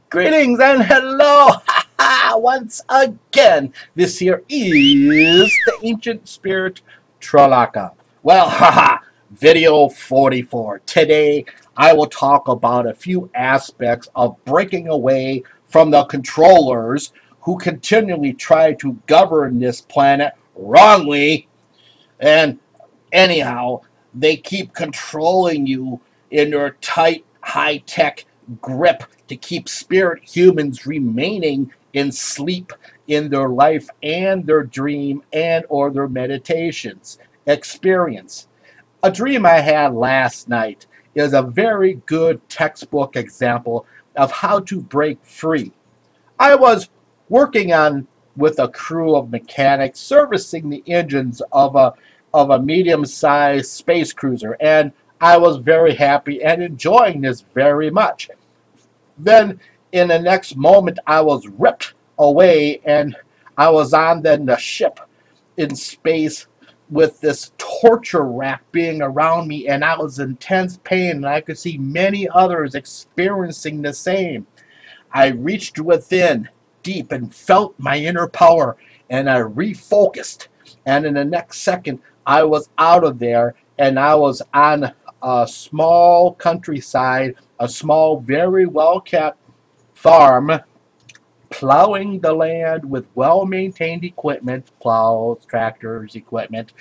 Greetings and hello once again. This here is the ancient spirit Tralaka. Well, video 44. Today I will talk about a few aspects of breaking away from the controllers who continually try to govern this planet wrongly. And anyhow, they keep controlling you in their tight, high-tech grip to keep spirit humans remaining in sleep in their life and their dream and or their meditations experience. A dream I had last night is a very good textbook example of how to break free. I was working on with a crew of mechanics servicing the engines of a medium-sized space cruiser, and I was very happy and enjoying this very much. Then, in the next moment, I was ripped away, and I was on then the ship in space with this torture rack being around me, and I was in intense pain, and I could see many others experiencing the same. I reached within deep and felt my inner power, and I refocused. And in the next second, I was out of there, and I was on a small countryside, a small, very well-kept farm, plowing the land with well-maintained equipment, plows, tractors, equipment,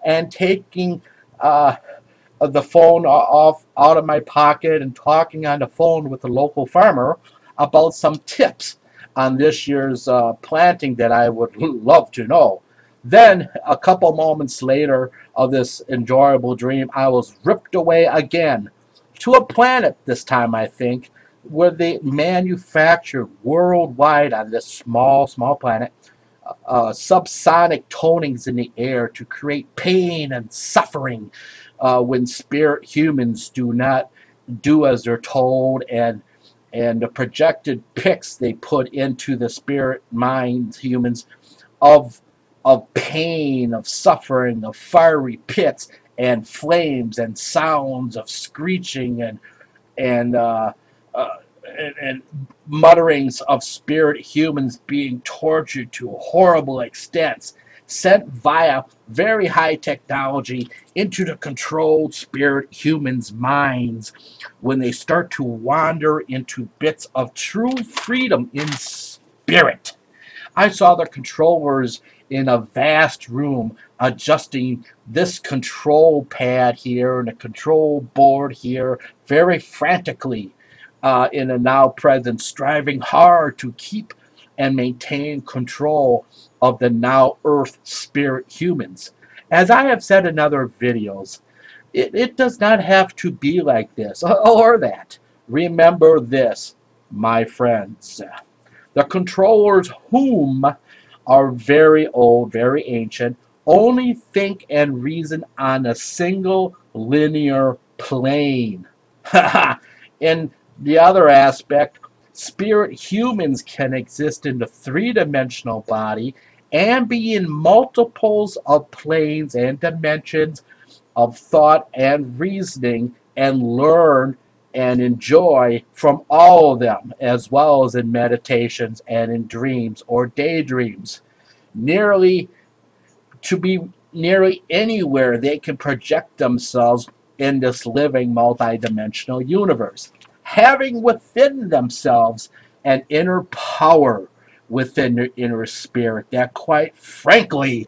and taking the phone off out of my pocket and talking on the phone with the local farmer about some tips on this year's planting that I would love to know. Then, a couple moments later of this enjoyable dream, I was ripped away again to a planet this time, I think, where they manufactured worldwide on this small planet subsonic tonings in the air to create pain and suffering when spirit humans do not do as they're told, and the projected pics they put into the spirit minds humans of pain, of suffering, of fiery pits and flames and sounds of screeching and uh, and mutterings of spirit humans being tortured to horrible extents, sent via very high technology into the controlled spirit humans' minds when they start to wander into bits of true freedom in spirit. I saw the controllers in a vast room adjusting this control pad here and a control board here very frantically in the now present, striving hard to keep and maintain control of the now earth spirit humans. As I have said in other videos, it does not have to be like this or that. Remember this, my friends. The controllers, whom are very old, very ancient, only think and reason on a single linear plane. In the other aspect, spirit humans can exist in the three-dimensional body and be in multiples of planes and dimensions of thought and reasoning and learn and enjoy from all of them, as well as in meditations and in dreams or daydreams. Nearly to be nearly anywhere they can project themselves in this living multidimensional universe, having within themselves an inner power within their inner spirit that quite frankly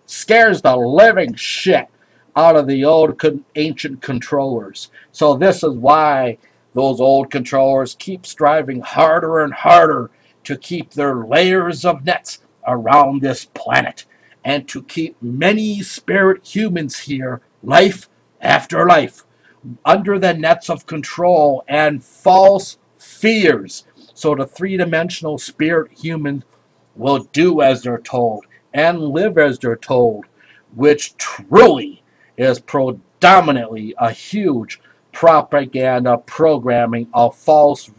scares the living shit out of the old ancient controllers. So this is why those old controllers keep striving harder and harder to keep their layers of nets around this planet and to keep many spirit humans here, life after life, under the nets of control and false fears. So the three-dimensional spirit human will do as they're told and live as they're told, which truly is predominantly a huge propaganda programming of false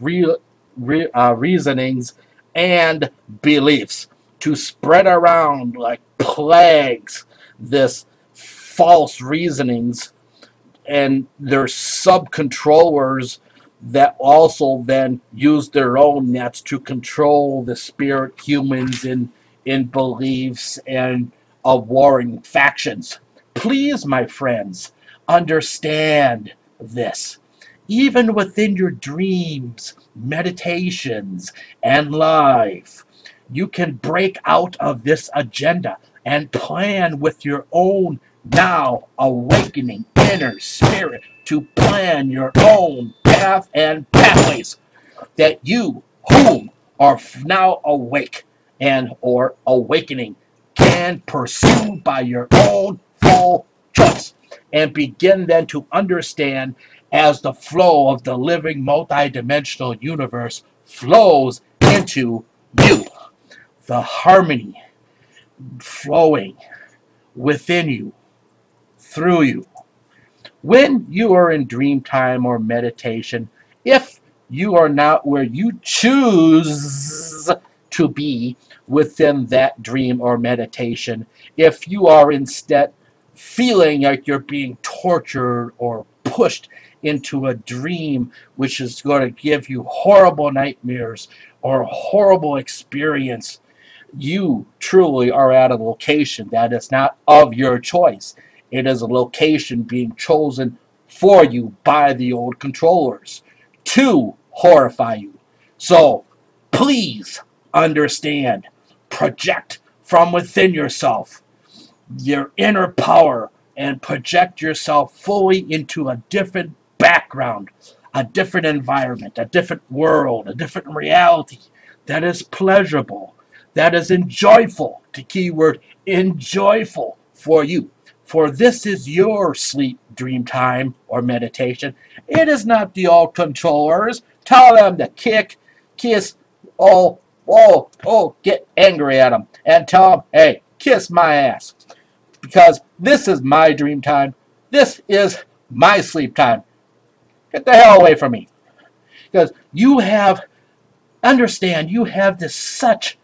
reasonings and beliefs to spread around like plagues this false reasonings and their sub-controllers that also then use their own nets to control the spirit humans in beliefs and of warring factions. Please, my friends, understand this. Even within your dreams, meditations, and life, you can break out of this agenda and plan with your own now awakening inner spirit to plan your own path and pathways that you whom are now awake and or awakening can pursue by your own full choice and begin then to understand as the flow of the living multidimensional universe flows into you, the harmony flowing within you, through you. When you are in dream time or meditation, if you are not where you choose to be within that dream or meditation, if you are instead feeling like you're being tortured or pushed into a dream which is going to give you horrible nightmares or horrible experience, you truly are at a location that is not of your choice. It is a location being chosen for you by the old controllers to horrify you. So please understand, project from within yourself your inner power and project yourself fully into a different background, a different environment, a different world, a different reality that is pleasurable, that is enjoyable, the keyword enjoyable for you. For this is your sleep dream time or meditation. It is not the old controllers. Tell them to kick, kiss, get angry at them and tell them, hey, kiss my ass. Because this is my dream time. This is my sleep time. Get the hell away from me. Because understand, you have this such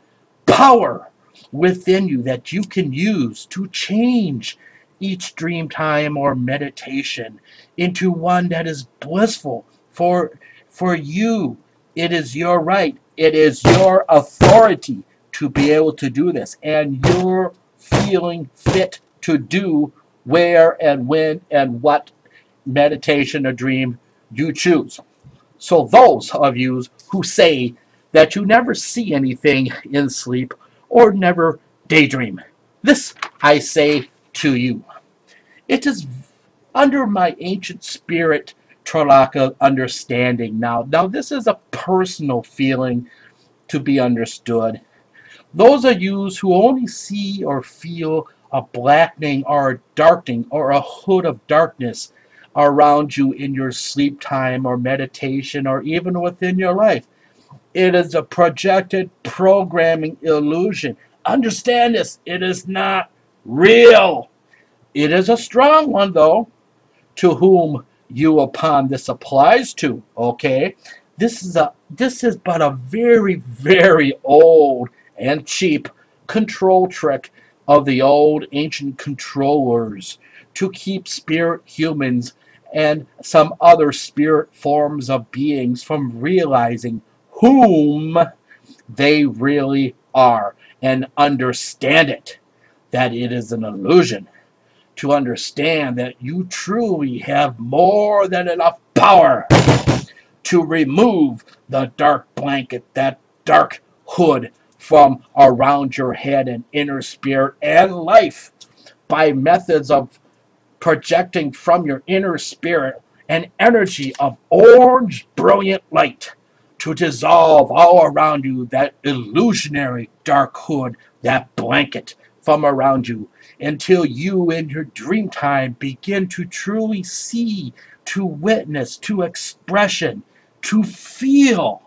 power within you that you can use to change each dream time or meditation into one that is blissful for you. It is your right. It is your authority to be able to do this, and you're feeling fit to do where and when and what meditation or dream you choose. So those of you who say that you never see anything in sleep or never daydream, this I say to you. It is under my ancient spirit Tralaka understanding now. Now this is a personal feeling to be understood. Those of you who only see or feel a blackening or a darkening or a hood of darkness around you in your sleep time or meditation or even within your life, it is a projected programming illusion. Understand this, it is not real. It is a strong one, though, to whom you upon this applies to, okay? This is but a very, very old and cheap control trick of the old ancient controllers to keep spirit humans and some other spirit forms of beings from realizing whom they really are and understand it, that it is an illusion, to understand that you truly have more than enough power to remove the dark blanket, that dark hood from around your head and inner spirit and life by methods of projecting from your inner spirit an energy of orange brilliant light to dissolve all around you that illusionary dark hood, that blanket from around you, until you in your dream time begin to truly see, to witness, to expression, to feel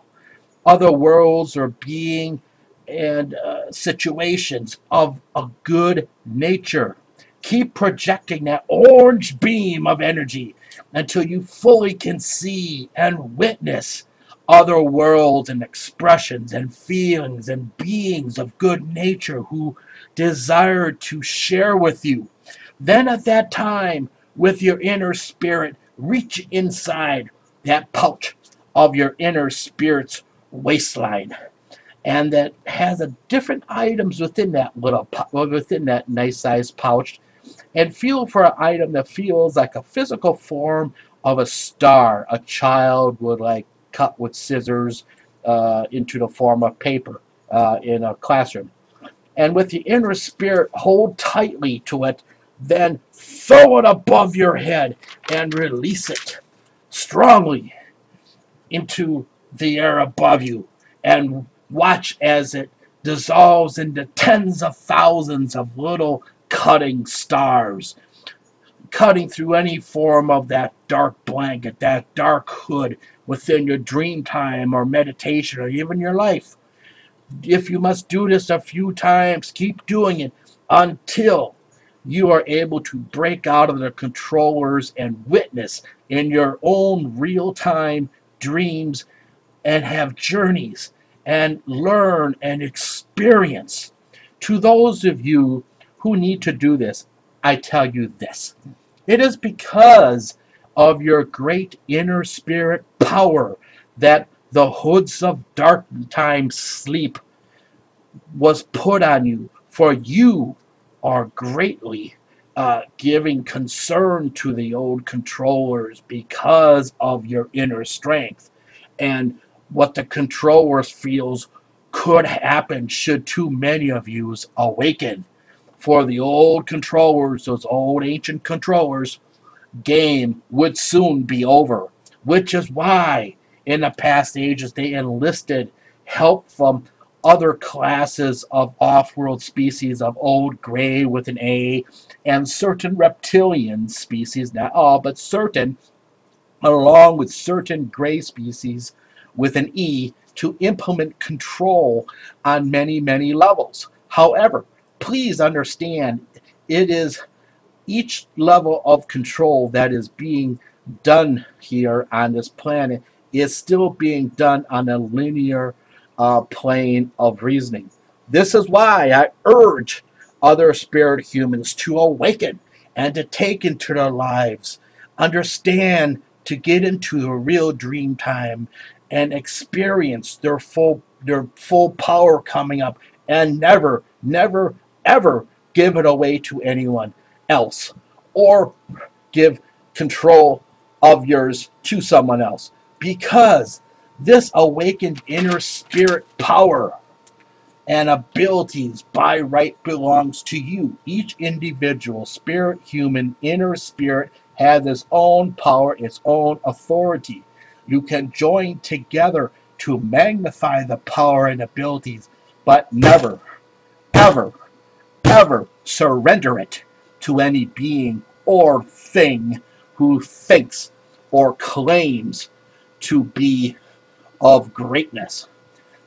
other worlds or being and situations of a good nature. Keep projecting that orange beam of energy until you fully can see and witness other worlds and expressions and feelings and beings of good nature who desire to share with you. Then at that time, with your inner spirit, reach inside that pouch of your inner spirit's waistline, and that has a different items within that within that nice sized pouch, and feel for an item that feels like a physical form of a star a child would like cut with scissors into the form of paper in a classroom. And with the inner spirit, hold tightly to it, then throw it above your head and release it strongly into the air above you, and watch as it dissolves into tens of thousands of little cutting stars, cutting through any form of that dark blanket, that dark hood within your dream time or meditation or even your life. If you must do this a few times, keep doing it until you are able to break out of the controllers and witness in your own real time dreams and have journeys and learn and experience. To those of you who need to do this, I tell you this: it is because of your great inner spirit power that the hoods of dark time sleep was put on you, for you are greatly giving concern to the old controllers because of your inner strength and what the controllers feels could happen should too many of yous awaken. For the old controllers, those old ancient controllers, game would soon be over, which is why in the past ages they enlisted help from other classes of off-world species of old gray with an A, and certain reptilian species, not all but certain, along with certain gray species with an E, to implement control on many, many levels. However, please understand, it is each level of control that is being done here on this planet is still being done on a linear plane of reasoning. This is why I urge other spirit humans to awaken and to take into their lives, understand, to get into the real dream time and experience their full power coming up, and never, never, ever give it away to anyone else or give control of yours to someone else, because this awakened inner spirit power and abilities by right belongs to you. Each individual spirit, human, inner spirit has its own power, its own authority. You can join together to magnify the power and abilities, but never, ever, ever surrender it to any being or thing who thinks or claims to be of greatness.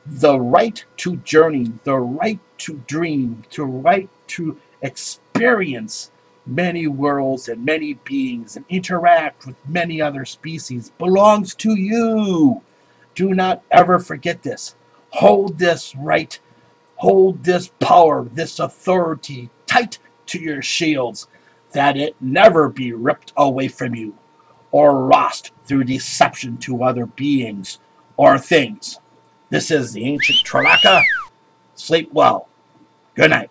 The right to journey, the right to dream, the right to experience many worlds and many beings and interact with many other species belongs to you. Do not ever forget this. Hold this right, hold this power, this authority tight to your shields, that it never be ripped away from you or lost through deception to other beings or things. This is the ancient Tralaka. Sleep well. Good night.